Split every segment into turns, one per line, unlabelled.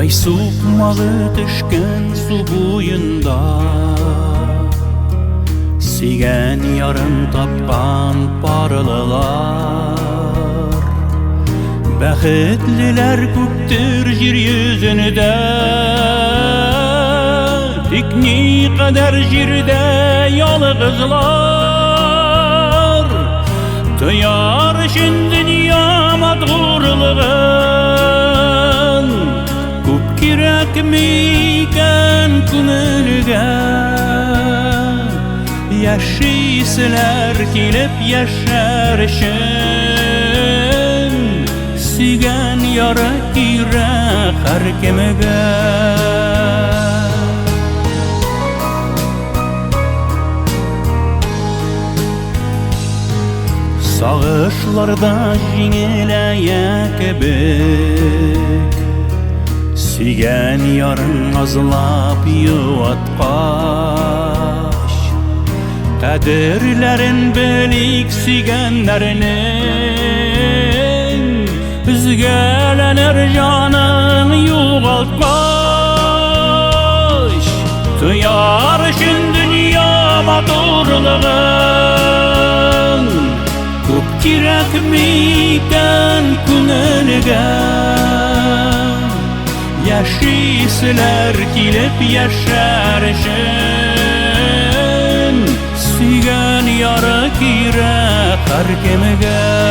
Suqmağı düşkün su boyunda Sigen yarın tapkan paralılar Bəxetliler köptür jir yüzünde Dikni kadar jirde yalğızlar Tıyar şin dünya madğurlığın Kup kirek miken künülge Yaşıysılar kilip yaşarışın Sigen yara kirek her kemege Sağışlarda jingileye kebek Sigen yarın azlap yuvatkaş Kaderlerin belik sigenlerinin Üzgelenir canın yuvaltkaş Tıyar şin dünya madurlığın Kup kirek miken künelge Yaşıysılar kilip yaşarışın Sigen yara kirek her kemege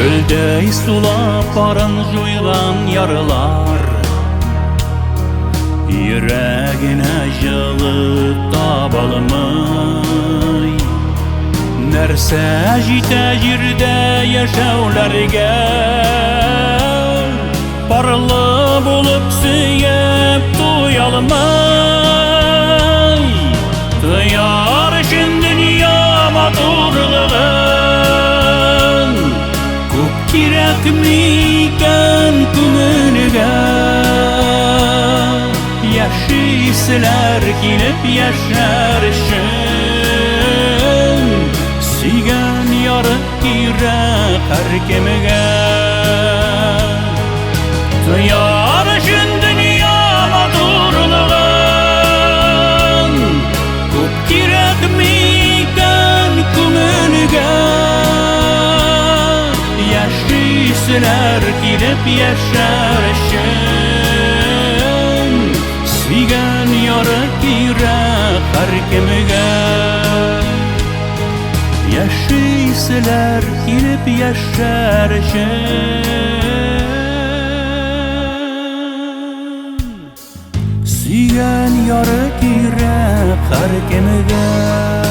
Gölde sulap arın juylan yarılar Yüreğine jılı tabalımay Nerse jite jirde yaşavlarga Parlı bulup süyep tuyalımay Tıyar şin dünya madurlığın Kirek miken künülge Yaşıysılar kilip yaşarışın Sigen yarı kirek her kemege Tıyar şin dünya madurlığın Kup kirek miken künülge Yaşıysılar kilip yaşarışın Sigen yarı kirek her kemege Yaşıysılar kilip yaşarışın Sigen yarı kirek her kemege